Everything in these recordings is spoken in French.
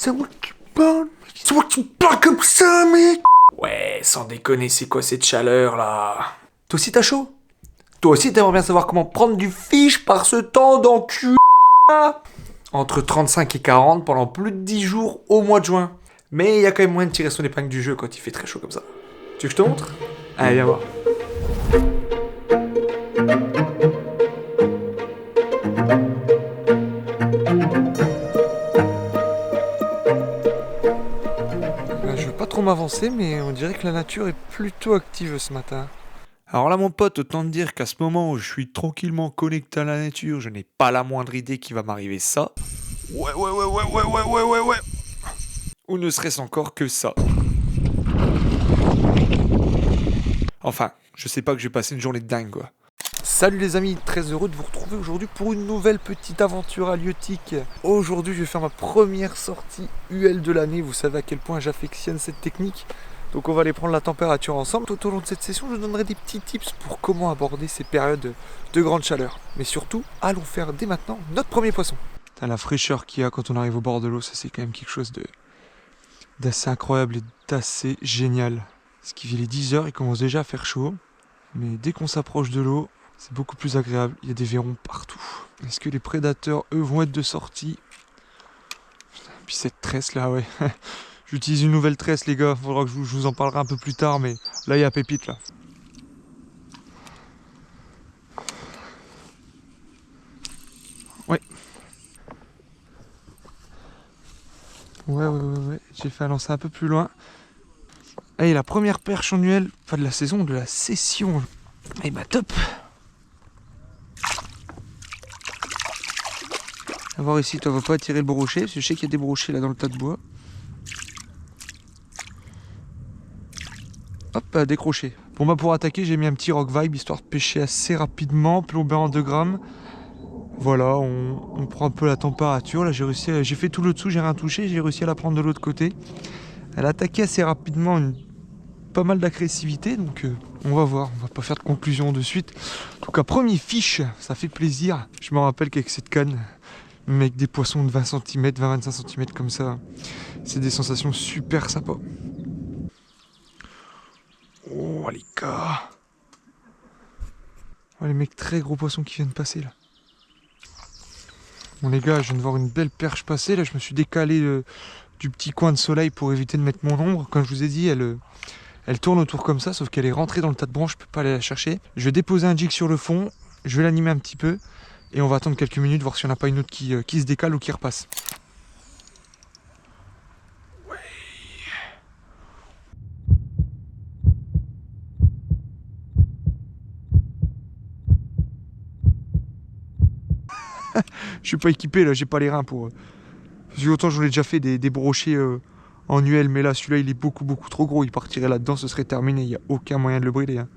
C'est moi qui parle, mec. C'est moi qui parle comme ça, mec. Ouais, sans déconner, c'est quoi cette chaleur, là? Toi aussi, t'as chaud? Toi aussi, t'aimerais bien savoir comment prendre du fiche par ce temps d'enculé. Entre 35 et 40 pendant plus de 10 jours au mois de juin. Mais il y a quand même moyen de tirer son épingle du jeu quand il fait très chaud comme ça. Tu veux que je te montre? Allez, viens voir. Je veux pas trop m'avancer, mais on dirait que la nature est plutôt active ce matin. Alors là, mon pote, autant te dire qu'à ce moment où je suis tranquillement connecté à la nature, je n'ai pas la moindre idée qu'il va m'arriver ça. Ouais. Ou ne serait-ce encore que ça. Enfin, je sais pas que je vais passer une journée de dingue, quoi. Salut les amis, très heureux de vous retrouver aujourd'hui pour une nouvelle petite aventure halieutique. Aujourd'hui, je vais faire ma première sortie UL de l'année. Vous savez à quel point j'affectionne cette technique. Donc on va aller prendre la température ensemble. Tout au long de cette session, je vous donnerai des petits tips pour comment aborder ces périodes de grande chaleur. Mais surtout, allons faire dès maintenant notre premier poisson. Putain, la fraîcheur qu'il y a quand on arrive au bord de l'eau, ça c'est quand même quelque chose d'assez incroyable et d'assez génial. Parce qu'il est 10h, il commence déjà à faire chaud. Mais dès qu'on s'approche de l'eau, c'est beaucoup plus agréable. Il y a des verrons partout. Est-ce que les prédateurs, eux, vont être de sortie? Puis cette tresse là, ouais. J'utilise une nouvelle tresse, les gars. Faudra que je vous en parlerai un peu plus tard, mais là, il y a pépite, là. Ouais. Ouais. J'ai fait un lancer un peu plus loin. Allez, la première perche annuelle, enfin de la saison, de la session. Et bah top. À voir ici, toi, va pas attirer le brochet, parce que je sais qu'il y a des brochets là dans le tas de bois. Hop, décroché. Bon bah pour attaquer, j'ai mis un petit rock vibe, histoire de pêcher assez rapidement, plombé en 2 grammes. Voilà, on prend un peu la température. Là, j'ai fait tout le dessous, j'ai rien touché, j'ai réussi à la prendre de l'autre côté. Elle a attaqué assez rapidement, pas mal d'agressivité, donc on va voir. On va pas faire de conclusion de suite. En tout cas, premier fiche, ça fait plaisir. Je me rappelle qu'avec cette canne, même avec des poissons de 20 cm, 20-25 cm comme ça, c'est des sensations super sympas. Oh les gars. Oh les mecs, très gros poissons qui viennent passer là. Bon les gars, je viens de voir une belle perche passer. Là, je me suis décalé du petit coin de soleil pour éviter de mettre mon ombre. Comme je vous ai dit, elle tourne autour comme ça, sauf qu'elle est rentrée dans le tas de branches, je peux pas aller la chercher. Je vais déposer un jig sur le fond, je vais l'animer un petit peu, et on va attendre quelques minutes, voir s'il n'y en a pas une autre qui se décale ou qui repasse. Je suis pas équipé là, j'ai pas les reins pour... Parce que autant j'en ai déjà fait des brochets en UL, mais là celui-là il est beaucoup trop gros, il partirait là-dedans, ce serait terminé, il n'y a aucun moyen de le brider. Hein.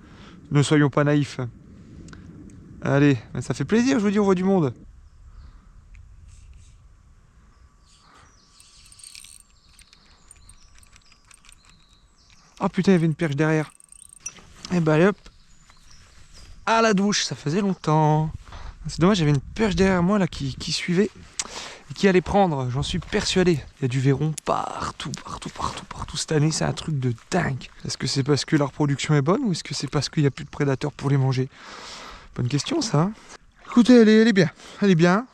Ne soyons pas naïfs. Allez, ça fait plaisir, je vous dis, on voit du monde. Oh putain, il y avait une perche derrière. Et bah allez hop. À la douche, ça faisait longtemps. C'est dommage, j'avais une perche derrière moi là qui suivait et qui allait prendre, j'en suis persuadé. Il y a du verron partout cette année, c'est un truc de dingue. Est-ce que c'est parce que la reproduction est bonne ou est-ce que c'est parce qu'il n'y a plus de prédateurs pour les manger? Bonne question ça. Hein. Écoutez, elle est bien, elle est bien.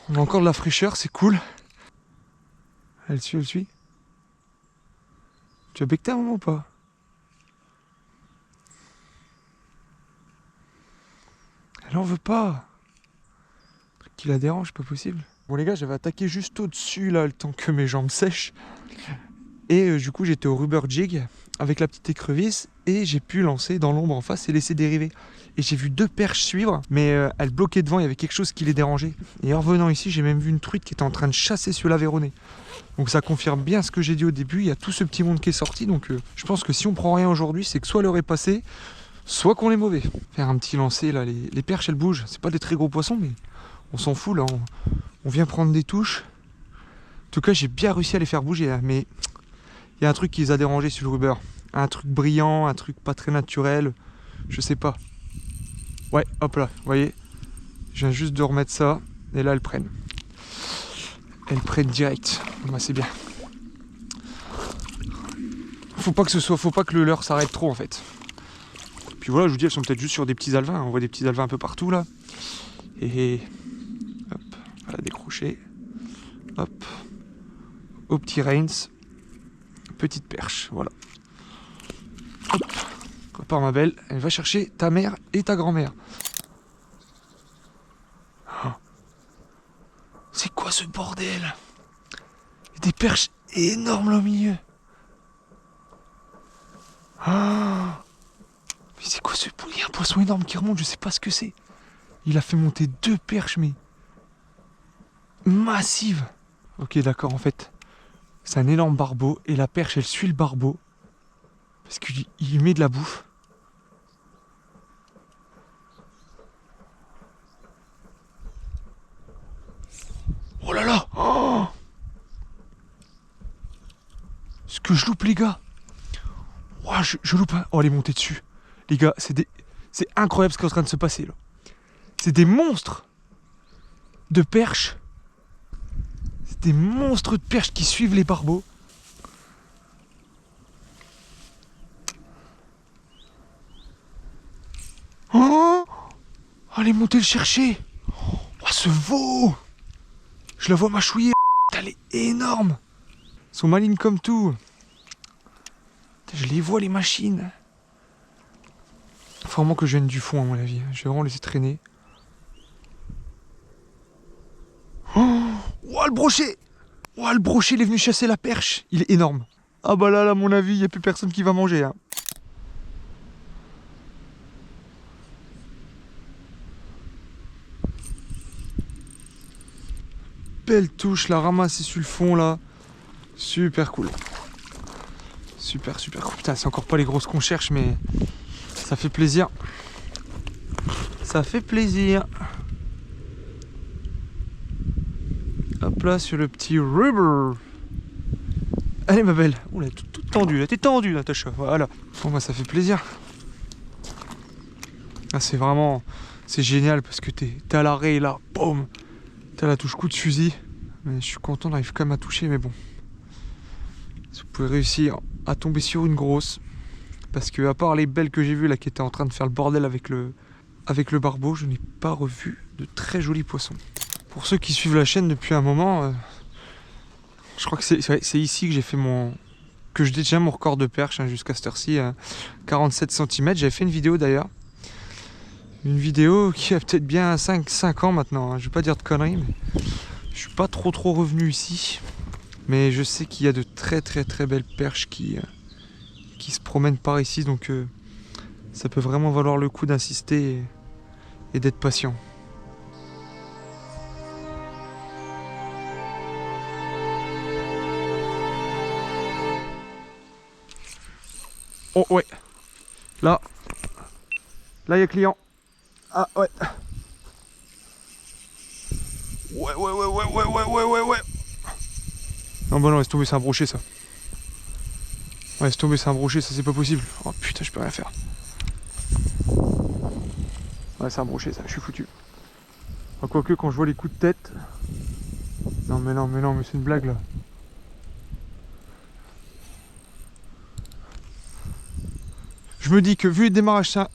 On a encore de la fraîcheur, c'est cool. Elle suit. Tu as becté un moment ou pas? Elle en veut pas. Qui la dérange, pas possible. Bon les gars, j'avais attaqué juste au-dessus là, le temps que mes jambes sèchent. Et du coup, j'étais au rubber jig avec la petite écrevisse et j'ai pu lancer dans l'ombre en face et laisser dériver. Et j'ai vu 2 perches suivre, mais elles bloquaient devant, il y avait quelque chose qui les dérangeait. Et en revenant ici, j'ai même vu une truite qui était en train de chasser sur l'Aveyronais. Donc ça confirme bien ce que j'ai dit au début, il y a tout ce petit monde qui est sorti. Donc je pense que si on prend rien aujourd'hui, c'est que soit l'heure est passée, soit qu'on est mauvais. Faire un petit lancer là, les perches elles bougent, c'est pas des très gros poissons, mais on s'en fout là, on vient prendre des touches. En tout cas, j'ai bien réussi à les faire bouger, hein, mais il y a un truc qui les a dérangés sur le rubber. Un truc brillant, un truc pas très naturel, je sais pas. Ouais, hop là, vous voyez, je viens juste de remettre ça, et là elles prennent. elles prennent direct. Bah, c'est bien. Faut pas que le leurre s'arrête trop en fait. Puis voilà, je vous dis, elles sont peut-être juste sur des petits alevins. On voit des petits alevins un peu partout là. Et hop, voilà, décrocher. Hop, au petit reins. Petite perche, voilà. Hop, repars ma belle. Elle va chercher ta mère et ta grand-mère. Oh. C'est quoi ce bordel? Il y a des perches énormes là au milieu. Ah, mais c'est quoi ce... Il y a un poisson énorme qui remonte, je sais pas ce que c'est. Il a fait monter 2 perches, mais... massives. Ok, d'accord, en fait, c'est un énorme barbeau, et la perche, elle suit le barbeau. Parce qu'il met de la bouffe. Oh là là, oh, ce que je loupe, les gars. Oh, je loupe un... Oh, elle est montée dessus. Les gars, c'est incroyable ce qui est en train de se passer, là. C'est des monstres de perches. C'est des monstres de perches qui suivent les barbeaux. Oh, elle est montée le chercher. Oh, ce veau. Je la vois mâchouiller. Elle est énorme. Elles sont malines comme tout. Je les vois, les machines. Faut vraiment que je vienne du fond, à mon avis. Je vais vraiment laisser traîner. Oh, le brochet. Oh, le brochet, il est venu chasser la perche. Il est énorme. Ah bah là, à mon avis, il n'y a plus personne qui va manger. Hein. Belle touche, la ramasser sur le fond, là. Super cool. Super, super cool. Putain, c'est encore pas les grosses qu'on cherche, mais ça fait plaisir. Ça fait plaisir. Hop là, sur le petit river. Allez, ma belle. Oula, toute tendue, là. T'es tendue, Natacha. Voilà. Bon, bah, ça fait plaisir. Ah, c'est vraiment... C'est génial, parce que t'es à l'arrêt, là. Boum. T'as la touche coup de fusil. Mais je suis content, on arrive quand même à toucher, mais bon. Si vous pouvez réussir à tomber sur une grosse. Parce que, à part les belles que j'ai vues, là, qui étaient en train de faire le bordel avec le barbeau, je n'ai pas revu de très jolis poissons. Pour ceux qui suivent la chaîne depuis un moment, je crois que c'est ici que j'ai fait que je détiens mon record de perche, hein, jusqu'à cette heure-ci, 47 cm. J'avais fait une vidéo d'ailleurs. Une vidéo qui a peut-être bien 5 ans maintenant, hein. Je vais pas dire de conneries, mais je suis pas trop revenu ici. Mais je sais qu'il y a de très belles perches qui se promènent par ici, donc ça peut vraiment valoir le coup d'insister et d'être patient. Oh ouais, là il y a client. Ah ouais. Ouais. Non bah non, laisse tomber, c'est un brochet ça. Ouais, laisse tomber, c'est un brochet, ça c'est pas possible. Oh putain, je peux rien faire. Ouais, c'est un brochet ça, je suis foutu. Ah, quoique quand je vois les coups de tête... Non mais c'est une blague là. Je me dis que vu le démarrage ça...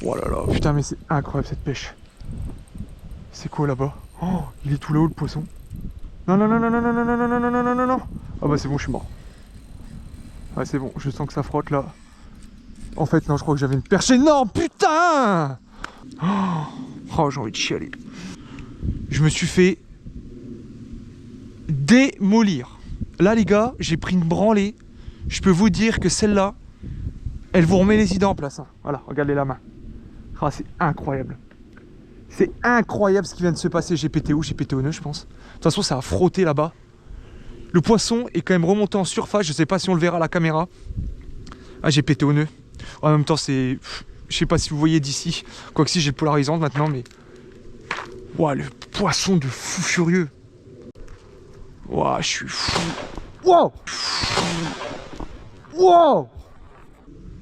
Oh là là, putain mais c'est incroyable cette pêche. C'est quoi là-bas? Oh, il est tout là-haut le poisson. Non. Ah bah c'est bon, je suis mort. Ouais, c'est bon, je sens que ça frotte là. En fait, non, je crois que j'avais une perche énorme, putain! Oh, j'ai envie de chialer. Je me suis fait démolir. Là, les gars, j'ai pris une branlée. Je peux vous dire que celle-là, elle vous remet les idées en place. Hein. Voilà, regardez la main. Ah, c'est incroyable. C'est incroyable ce qui vient de se passer. J'ai pété où? J'ai pété au nœud, je pense. De toute façon, ça a frotté là-bas. Le poisson est quand même remonté en surface. Je sais pas si on le verra à la caméra. Ah, j'ai pété au nœud. En même temps, c'est... Je sais pas si vous voyez d'ici. Quoique si, j'ai le polarisant maintenant, mais... Ouah, le poisson de fou furieux. Ouah, je suis fou. Wow! Wow!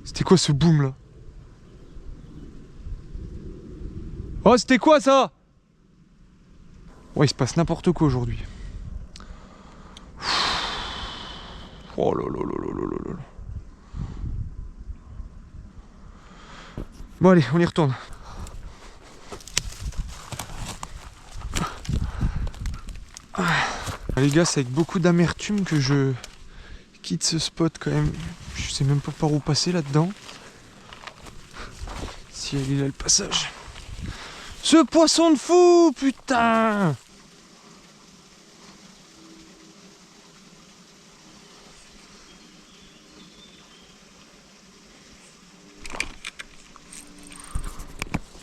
C'était quoi ce boom là? Oh, c'était quoi ça? Ouais, il se passe n'importe quoi aujourd'hui. Oh là là là là là là là. Bon allez, on y retourne. Les gars, c'est avec beaucoup d'amertume que je quitte ce spot quand même. Je sais même pas par où passer là-dedans. Si elle est là le passage. Ce poisson de fou, putain!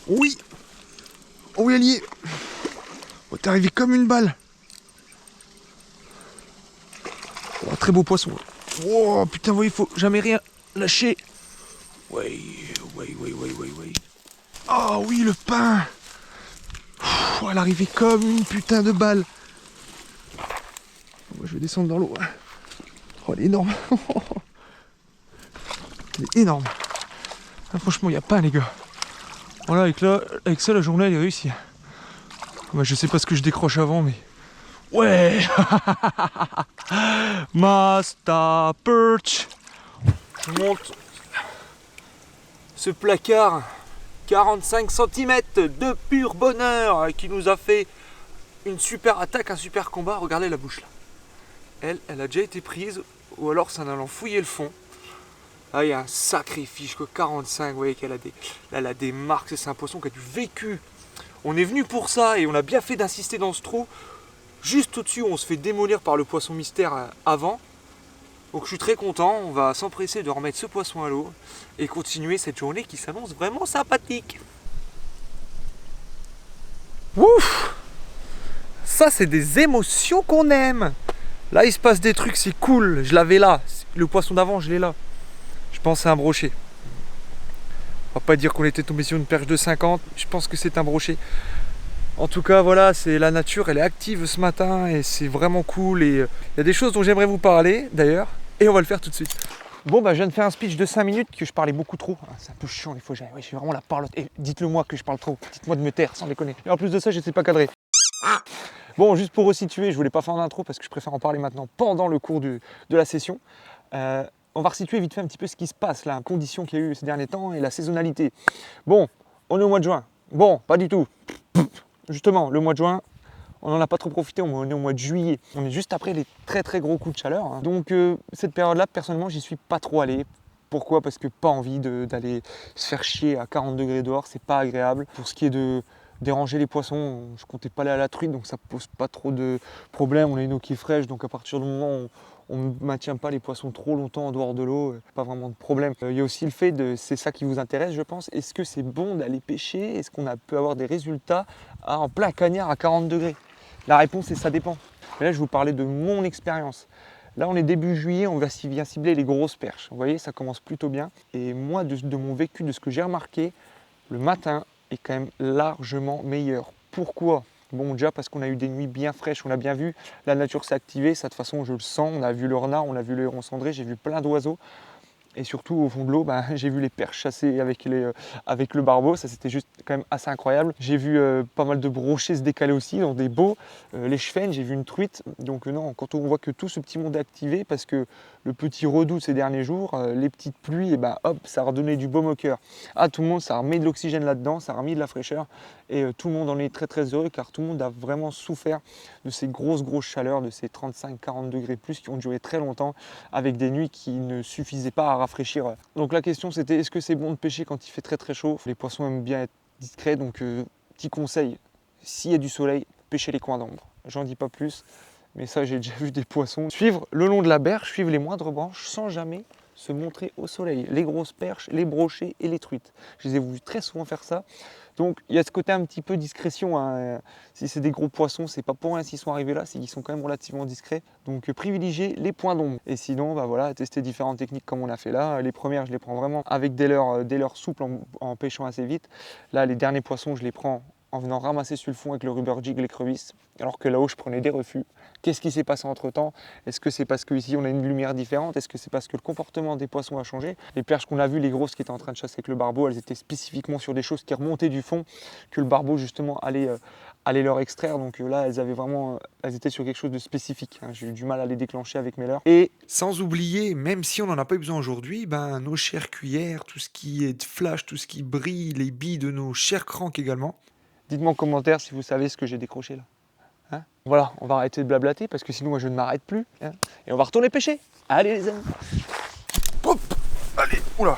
Oui! Oui, elle y est! Oh, t'es arrivé comme une balle! Oh, très beau poisson! Oh putain, il faut jamais rien lâcher! Ouais. Oh oui, le pain! Oh, elle arrivait comme une putain de balle! Moi, je vais descendre dans l'eau. Oh, elle est énorme! Elle est énorme! Ah, franchement, il n'y a pas, les gars! Voilà, avec ça, la journée, elle est réussie. Bah, je sais pas ce que je décroche avant, mais... Ouais. Master Perch. Je monte ce placard 45 cm de pur bonheur qui nous a fait une super attaque, un super combat. Regardez la bouche là. Elle a déjà été prise, ou alors c'est en allant fouiller le fond. Ah, il y a un sacré fiche, 45, vous voyez qu'elle a des marques, c'est un poisson qui a du vécu. On est venu pour ça et on a bien fait d'insister dans ce trou. Juste au-dessus, on se fait démolir par le poisson mystère avant. Donc je suis très content, on va s'empresser de remettre ce poisson à l'eau et continuer cette journée qui s'annonce vraiment sympathique. Ouf! Ça, c'est des émotions qu'on aime. Là, il se passe des trucs, c'est cool. Je l'avais là. Le poisson d'avant, je l'ai là. Je pense à un brochet. On va pas dire qu'on était tombé sur une perche de 50. Je pense que c'est un brochet. En tout cas, voilà, c'est la nature, elle est active ce matin et c'est vraiment cool. Et il y a des choses dont j'aimerais vous parler d'ailleurs. Et on va le faire tout de suite. Bon, bah, je viens de faire un speech de 5 minutes que je parlais beaucoup trop. C'est un peu chiant, il faut que j'aille. Ouais, je suis vraiment la parlotte. Et dites-le moi que je parle trop. Dites-moi de me taire, sans déconner. Et en plus de ça, je ne sais pas cadrer. Bon, juste pour resituer, je voulais pas faire d'intro parce que je préfère en parler maintenant pendant le cours de la session. On va resituer vite fait un petit peu ce qui se passe, la condition qu'il y a eu ces derniers temps et la saisonnalité. Bon, on est au mois de juin. Bon, pas du tout. Justement, le mois de juin, on n'en a pas trop profité, on est au mois de juillet. On est juste après les très très gros coups de chaleur. Hein. Donc cette période-là, personnellement, j'y suis pas trop allé. Pourquoi? Parce que pas envie d'aller se faire chier à 40 degrés dehors, c'est pas agréable. Pour ce qui est de déranger les poissons, je comptais pas aller à la truite, donc ça pose pas trop de problèmes. On a une eau qui est fraîche, donc à partir du moment où on ne maintient pas les poissons trop longtemps en dehors de l'eau, pas vraiment de problème. Il y a aussi le fait c'est ça qui vous intéresse, je pense. Est-ce que c'est bon d'aller pêcher? Est-ce qu'on peut avoir des résultats en plein cagnard à 40 degrés? La réponse est ça dépend. Mais là, je vous parlais de mon expérience. Là, on est début juillet, on vient cibler les grosses perches. Vous voyez, ça commence plutôt bien. Et moi, de mon vécu, de ce que j'ai remarqué, le matin est quand même largement meilleur. Pourquoi? Bon, déjà parce qu'on a eu des nuits bien fraîches, on l'a bien vu, la nature s'est activée, ça de toute façon je le sens, on a vu le renard, on a vu le héron cendré, j'ai vu plein d'oiseaux. Et surtout au fond de l'eau, j'ai vu les perches chasser avec le barbeau, ça c'était juste quand même assez incroyable. J'ai vu pas mal de brochets se décaler aussi dans des baux, les chevesnes, j'ai vu une truite. Donc non, quand on voit que tout ce petit monde est activé, parce que le petit redout ces derniers jours, les petites pluies, et hop, ça a redonné du baume au cœur. Ah, tout le monde, ça a remis de l'oxygène là-dedans, ça a remis de la fraîcheur. Et tout le monde en est très très heureux car tout le monde a vraiment souffert de ces grosses chaleurs, de ces 35-40 degrés plus qui ont duré très longtemps avec des nuits qui ne suffisaient pas à rafraîchir. Donc la question c'était est-ce que c'est bon de pêcher quand il fait très très chaud? Les poissons aiment bien être discrets, donc petit conseil, s'il y a du soleil, pêchez les coins d'ombre. J'en dis pas plus, mais ça j'ai déjà vu des poissons suivre le long de la berge, suivre les moindres branches sans jamais se montrer au soleil. Les grosses perches, les brochets et les truites. Je les ai vus très souvent faire ça. Donc il y a ce côté un petit peu discrétion. Hein. Si c'est des gros poissons, c'est pas pour rien s'ils sont arrivés là, c'est qu'ils sont quand même relativement discrets. Donc privilégiez les points d'ombre. Et sinon, voilà, tester différentes techniques comme on a fait là. Les premières, je les prends vraiment avec des leurres souples en pêchant assez vite. Là, les derniers poissons, je les prends en venant ramasser sur le fond avec le rubber jig l'écrevisse, alors que là-haut je prenais des refus. Qu'est-ce qui s'est passé entre temps? Est-ce que c'est parce qu'ici on a une lumière différente? Est-ce que c'est parce que le comportement des poissons a changé? Les perches qu'on a vues, les grosses qui étaient en train de chasser avec le barbeau, elles étaient spécifiquement sur des choses qui remontaient du fond, que le barbeau justement allait leur extraire. Donc là elles étaient sur quelque chose de spécifique, hein. J'ai eu du mal à les déclencher avec mes leurres. Et sans oublier, même si on n'en a pas eu besoin aujourd'hui, nos chères cuillères, tout ce qui est flash, tout ce qui brille, les billes de nos chers cranks également. Dites-moi en commentaire si vous savez ce que j'ai décroché là. Hein, voilà, on va arrêter de blablater parce que sinon moi je ne m'arrête plus. Hein, et on va retourner pêcher. Allez les amis. Hop, allez, oula.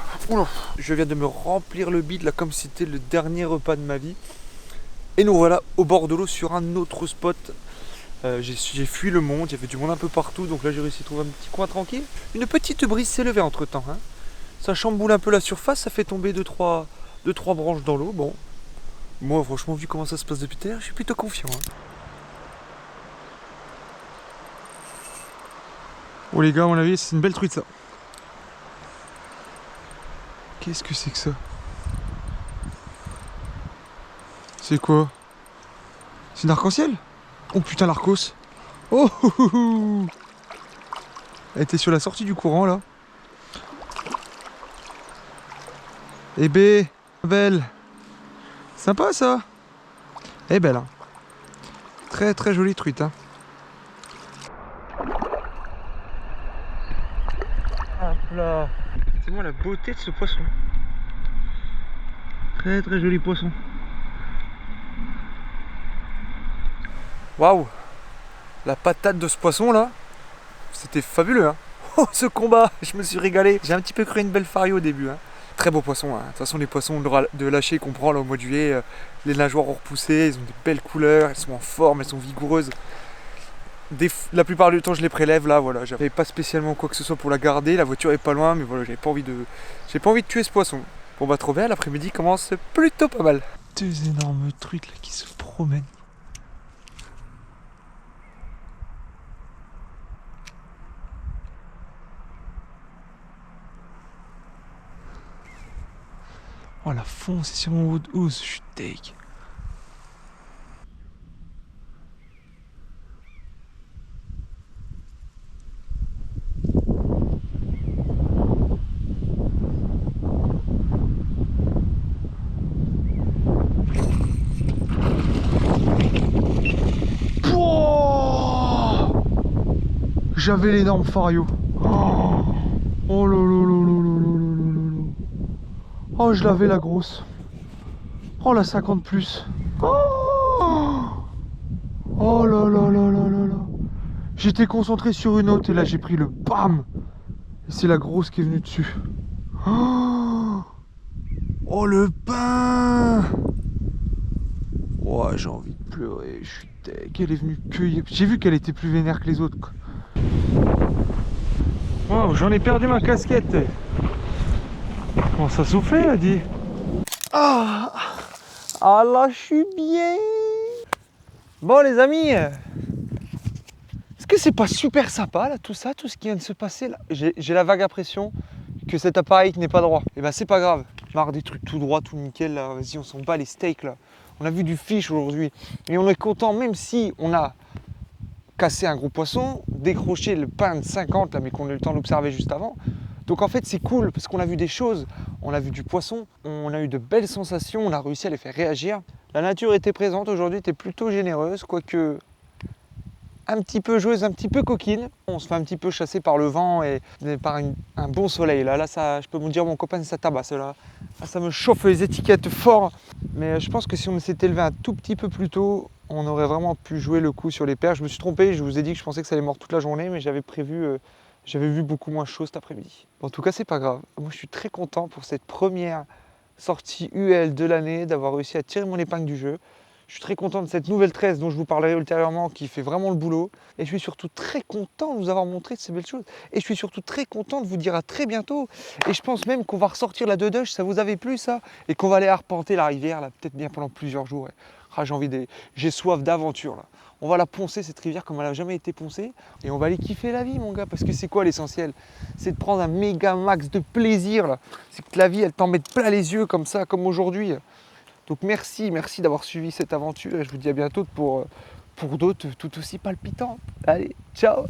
Je viens de me remplir le bide là comme si c'était le dernier repas de ma vie. Et nous voilà au bord de l'eau sur un autre spot. J'ai fui le monde, il y avait du monde un peu partout, donc là j'ai réussi à trouver un petit coin tranquille. Une petite brise s'est levée entre temps. Hein. Ça chamboule un peu la surface, ça fait tomber 2-3 branches dans l'eau. Bon, moi franchement vu comment ça se passe depuis terre, je suis plutôt confiant. Hein. Oh les gars, à mon avis, c'est une belle truite ça. Qu'est-ce que c'est que ça? C'est quoi? C'est une arc-en-ciel? Oh putain, l'arcos. Oh, elle était sur la sortie du courant là. Eh ben, belle. Sympa ça. Eh belle. Hein. Très très jolie truite. Hein. Hop là. C'est moi la beauté de ce poisson. Très très joli poisson. Waouh. La patate de ce poisson là, c'était fabuleux. Hein. Oh ce combat, je me suis régalé. J'ai un petit peu cru une belle fario au début. Hein. Très beau poisson. Hein. De toute façon les poissons de lâcher qu'on prend là, au mois de juillet, les nageoires ont repoussé, ils ont des belles couleurs, elles sont en forme, elles sont vigoureuses. La plupart du temps je les prélève là, voilà. J'avais pas spécialement quoi que ce soit pour la garder, la voiture est pas loin, mais voilà, j'ai pas envie de tuer ce poisson. Bon bah trop bien, l'après-midi commence plutôt pas mal. Deux énormes truites là qui se promènent. Oh la fonce, c'est sur mon haut de housse, je suis take. J'avais l'énorme fario. Oh là là là là là là là là. Oh, je l'avais la grosse. Oh la 50 plus. Oh là là là là là là. J'étais concentré sur une autre et là j'ai pris le bam. Et c'est la grosse qui est venue dessus. Oh le pain. Oh j'ai envie de pleurer. Je suis deg. Elle est venue cueillir. J'ai vu qu'elle était plus vénère que les autres quoi. Oh, j'en ai perdu ma casquette. Comment ça soufflait là, dit? Ah là, je suis bien. Bon les amis, est-ce que c'est pas super sympa là, tout ça, tout ce qui vient de se passer là? J'ai la vague impression que cet appareil n'est pas droit. Et ben c'est pas grave. Marre des trucs tout droit, tout nickel là. Vas-y, on s'en bat les steaks là. On a vu du fish aujourd'hui et on est content même si on a cassé un gros poisson, décroché le pain de 50 là, mais qu'on a eu le temps d'observer juste avant. Donc en fait c'est cool parce qu'on a vu des choses, on a vu du poisson, on a eu de belles sensations, on a réussi à les faire réagir. La nature était présente aujourd'hui, était plutôt généreuse, quoique un petit peu joueuse, un petit peu coquine. On se fait un petit peu chasser par le vent et par un bon soleil. Là ça, je peux vous dire mon copain ça tabasse là. Là, ça me chauffe les étiquettes fort. Mais je pense que si on s'était levé un tout petit peu plus tôt, on aurait vraiment pu jouer le coup sur les perches. Je me suis trompé, je vous ai dit que je pensais que ça allait mordre toute la journée, mais j'avais vu beaucoup moins chaud cet après-midi. En tout cas, c'est pas grave. Moi, je suis très content pour cette première sortie UL de l'année, d'avoir réussi à tirer mon épingle du jeu. Je suis très content de cette nouvelle 13 dont je vous parlerai ultérieurement, qui fait vraiment le boulot. Et je suis surtout très content de vous avoir montré ces belles choses. Et je suis surtout très content de vous dire à très bientôt. Et je pense même qu'on va ressortir la Dedoche, ça vous avait plu ça? Et qu'on va aller arpenter la rivière, là, peut-être bien pendant plusieurs jours. Ouais. Ah, j'ai soif d'aventure là. On va la poncer cette rivière comme elle n'a jamais été poncée et on va aller kiffer la vie mon gars, parce que c'est quoi l'essentiel? C'est de prendre un méga max de plaisir là. C'est que la vie elle t'en mette plein les yeux comme ça, comme aujourd'hui. Donc merci d'avoir suivi cette aventure et je vous dis à bientôt pour d'autres tout aussi palpitantes. Allez, ciao!